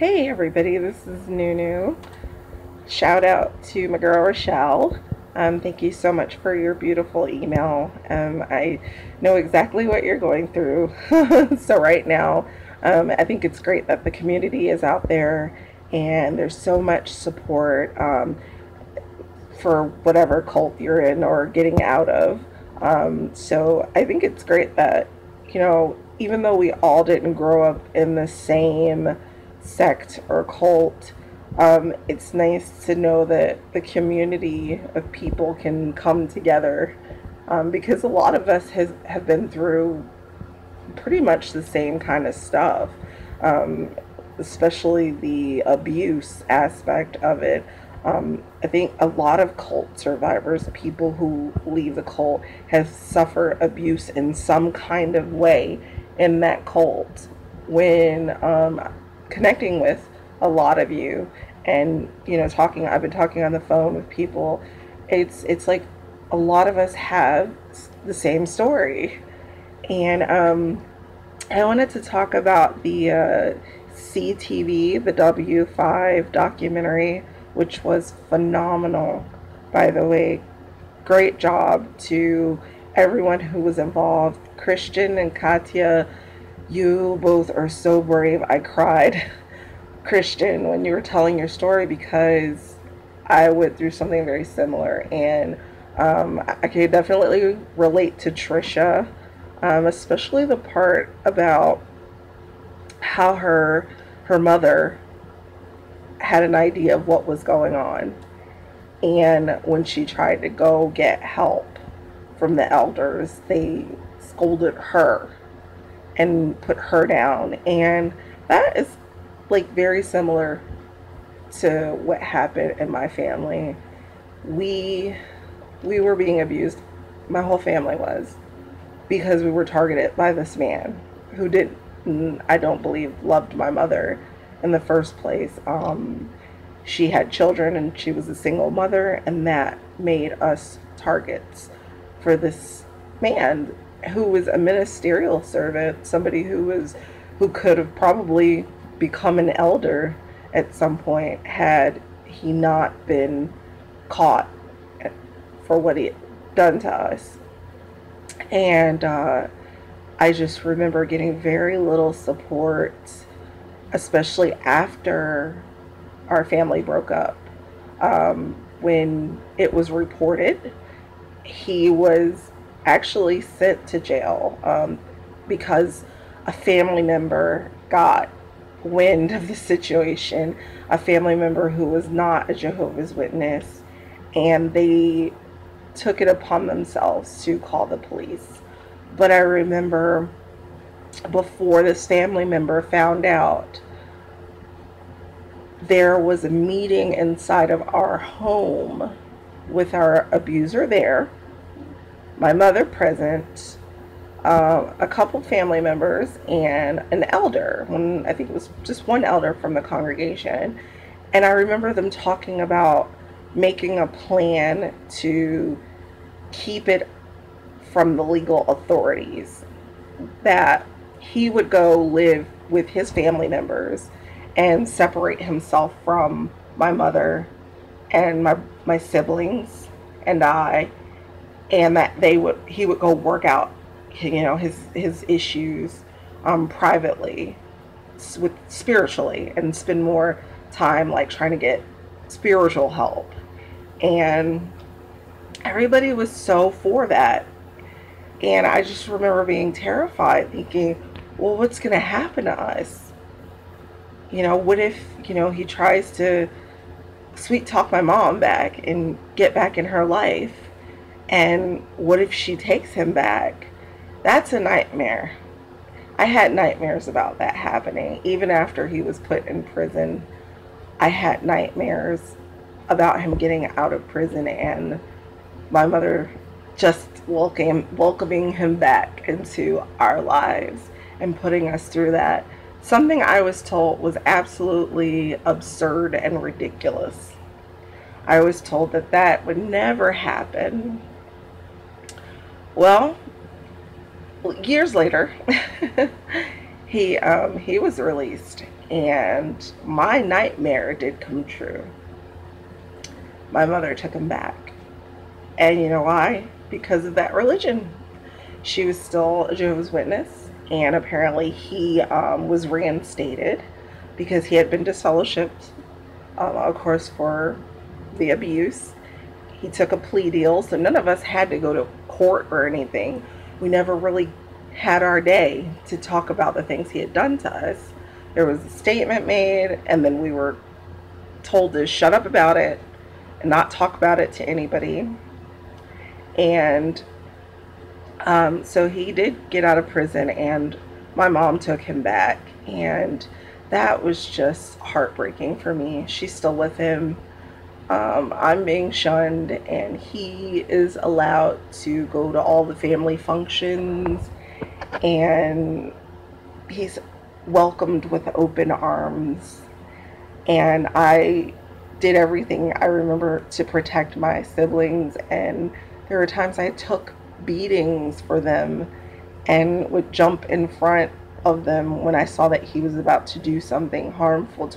Hey everybody, this is Nunu. Shout out to my girl Rochelle. Thank you so much for your beautiful email. I know exactly what you're going through. So right now, I think it's great that the community is out there and there's so much support for whatever cult you're in or getting out of. So I think it's great that, even though we all didn't grow up in the same sect or cult, it's nice to know that the community of people can come together, because a lot of us have been through pretty much the same kind of stuff, um, especially the abuse aspect of it. I think a lot of cult survivors, people who leave the cult, have suffered abuse in some kind of way in that cult. When connecting with a lot of you and talking, I've been talking on the phone with people. It's like a lot of us have the same story, and I wanted to talk about the CTV, the W5 documentary, which was phenomenal, by the way. Great job to everyone who was involved. Christian and Katya, you both are so brave. I cried, Christian, when you were telling your story, because I went through something very similar, and I can definitely relate to Trisha, especially the part about how her mother had an idea of what was going on, and when she tried to go get help from the elders, they scolded her and put her down. And that is like very similar to what happened in my family. We we were being abused. My whole family was, because we were targeted by this man who didn't, I don't believe, loved my mother in the first place. She had children and she was a single mother, and that made us targets for this man who was a ministerial servant, somebody who could have probably become an elder at some point had he not been caught for what he had done to us. And I just remember getting very little support, especially after our family broke up. When it was reported, he was actually sent to jail, because a family member got wind of the situation, a family member who was not a Jehovah's Witness, and they took it upon themselves to call the police. But I remember, before this family member found out, there was a meeting inside of our home with our abuser there, my mother present, a couple family members, and an elder. I think it was just one elder from the congregation. And I remember them talking about making a plan to keep it from the legal authorities, that he would go live with his family members and separate himself from my mother and my siblings and I, and that he would go work out his issues privately, with spiritually, and spend more time like trying to get spiritual help. And everybody was so for that, and I just remember being terrified, thinking, well, what's going to happen to us? What if he tries to sweet talk my mom back and get back in her life? And what if she takes him back? That's a nightmare. I had nightmares about that happening. Even after he was put in prison, I had nightmares about him getting out of prison and my mother just welcoming him back into our lives and putting us through that. Something I was told was absolutely absurd and ridiculous. I was told that that would never happen. Well, years later, He was released, and my nightmare did come true. My mother took him back. And you know why? Because of that religion. She was still a Jehovah's Witness, and apparently he was reinstated because he had been disfellowshipped, of course, for the abuse. He took a plea deal, so none of us had to go to court or anything. We never really had our day to talk about the things he had done to us. There was a statement made, and then we were told to shut up about it and not talk about it to anybody. And so he did get out of prison, and my mom took him back, and that was just heartbreaking for me. She's still with him. I'm being shunned, and he is allowed to go to all the family functions, and he's welcomed with open arms. And I did everything I remember to protect my siblings, and there were times I took beatings for them and would jump in front of them when I saw that he was about to do something harmful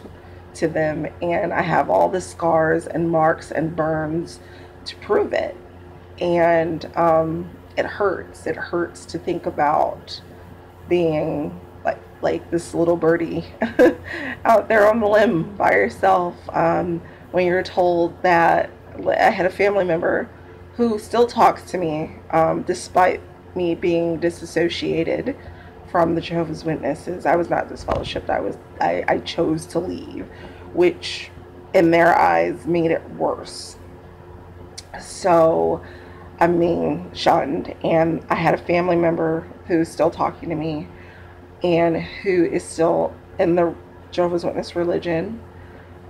to them. And I have all the scars and marks and burns to prove it. And it hurts. It hurts to think about being like this little birdie out there on the limb by yourself, when you're told that. I had a family member who still talks to me, despite me being disassociated from the Jehovah's Witnesses. I was not disfellowshipped. I chose to leave, which in their eyes made it worse. So I'm being shunned, and I had a family member who's still talking to me and who is still in the Jehovah's Witness religion,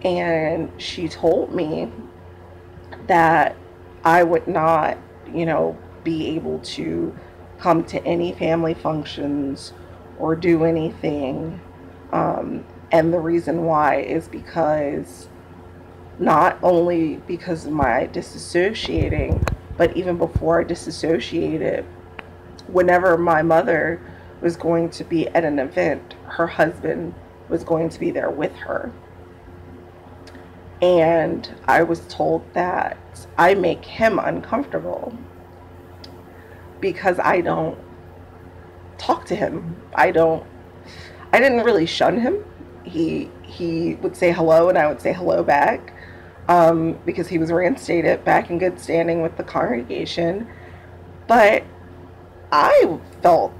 and she told me that I would not, be able to come to any family functions or do anything. And the reason why is because not only because of my disassociating, but even before I disassociated, whenever my mother was going to be at an event, her husband was going to be there with her. And I was told that I make him uncomfortable because I don't talk to him. I didn't really shun him. He would say hello and I would say hello back, because he was reinstated back in good standing with the congregation. But I felt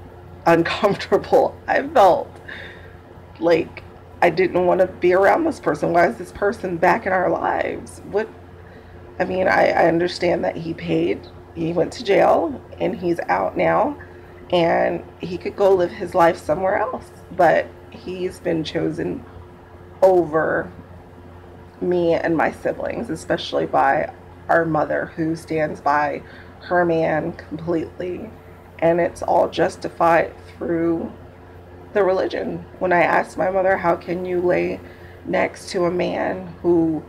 uncomfortable. I felt like I didn't want to be around this person. Why is this person back in our lives? I understand that he went to jail and he's out now, and he could go live his life somewhere else, but he's been chosen over me and my siblings, especially by our mother, who stands by her man completely, and it's all justified through the religion. When I asked my mother, how can you lay next to a man who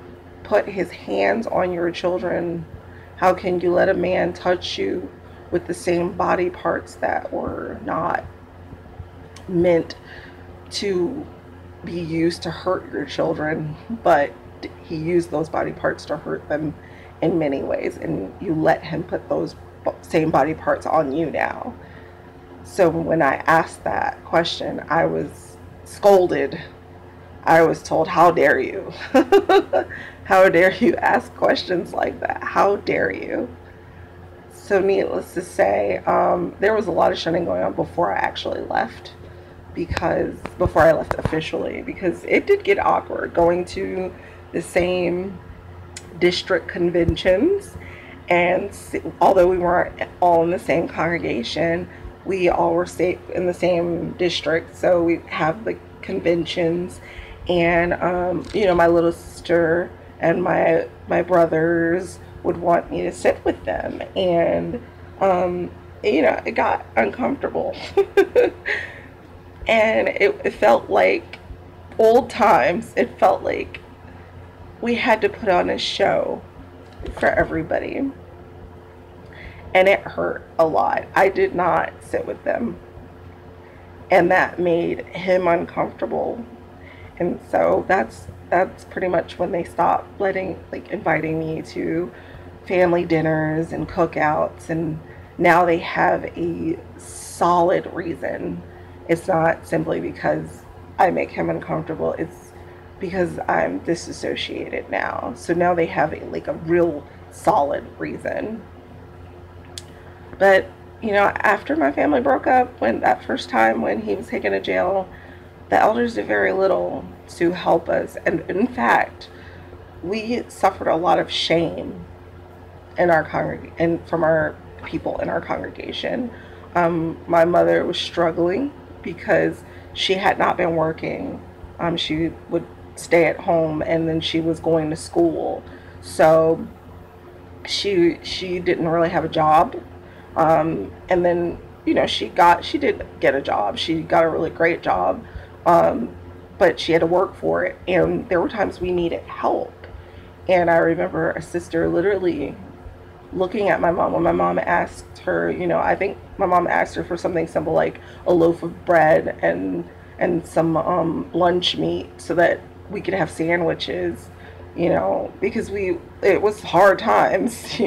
put his hands on your children? How can you let a man touch you with the same body parts that were not meant to be used to hurt your children, but he used those body parts to hurt them in many ways, and you let him put those same body parts on you now? So when I asked that question, I was scolded. I was told, how dare you? How dare you ask questions like that? How dare you? So needless to say, there was a lot of shunning going on before I actually left, before I left officially, because it did get awkward going to the same district conventions. And although we weren't all in the same congregation, we all were in the same district. So we have the conventions, and my little sister and my brothers would want me to sit with them, and it got uncomfortable. And it felt like old times. It felt like we had to put on a show for everybody, and it hurt a lot. I did not sit with them, and that made him uncomfortable. And so that's pretty much when they stopped inviting me to family dinners and cookouts, and now they have a solid reason. It's not simply because I make him uncomfortable, it's because I'm disassociated now. So now they have a real solid reason. But after my family broke up, when that first time when he was taken to jail, the elders did very little to help us. And in fact, we suffered a lot of shame in our and from our people in our congregation. My mother was struggling because she had not been working. She would stay at home, and then she was going to school, so she didn't really have a job. And then she did get a job. She got a really great job, but she had to work for it, and there were times we needed help. And I remember a sister literally looking at my mom when my mom asked her, I think my mom asked her for something simple like a loaf of bread and some lunch meat so that we could have sandwiches, because it was hard times.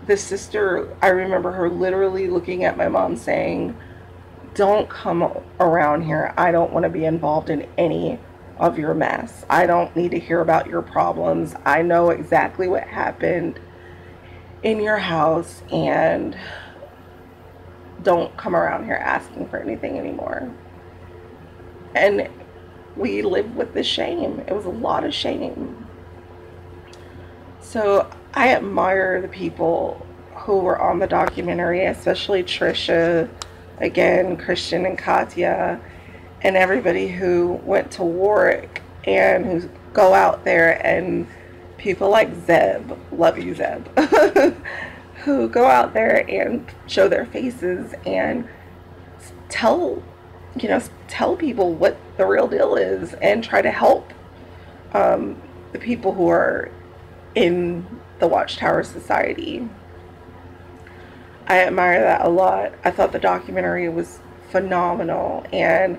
This sister, I remember her literally looking at my mom saying, "Don't come around here. I don't want to be involved in any of your mess. I don't need to hear about your problems. I know exactly what happened in your house, and don't come around here asking for anything anymore." And we lived with this shame. It was a lot of shame. So I admire the people who were on the documentary, especially Trisha, again, Christian and Katya, and everybody who went to Warwick and who go out there, and people like Zeb, love you Zeb, who go out there and show their faces and tell people what the real deal is, and try to help the people who are in the Watchtower Society. I admire that a lot. I thought the documentary was phenomenal, and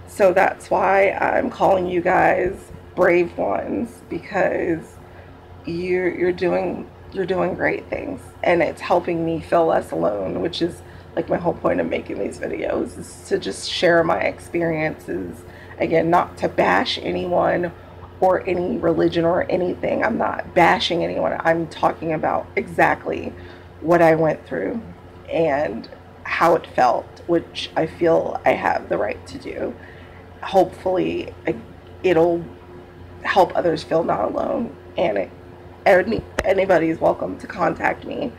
so that's why I'm calling you guys brave ones, because you're doing great things, and it's helping me feel less alone, which is like my whole point of making these videos, is to just share my experiences. Again, not to bash anyone or any religion or anything. I'm not bashing anyone. I'm talking about exactly what I went through and how it felt, which I feel I have the right to do. Hopefully it'll help others feel not alone, and anybody is welcome to contact me,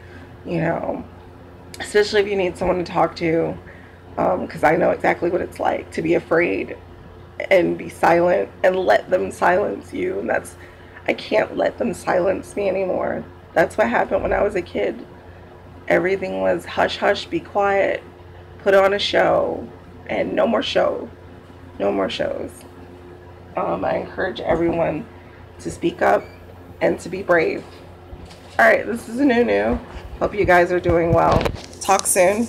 especially if you need someone to talk to, because I know exactly what it's like to be afraid and be silent and let them silence you. And I can't let them silence me anymore. That's what happened when I was a kid. Everything was hush hush, be quiet, put on a show, and no more shows. I encourage everyone to speak up and to be brave. Alright, this is Nunu. Hope you guys are doing well. Talk soon.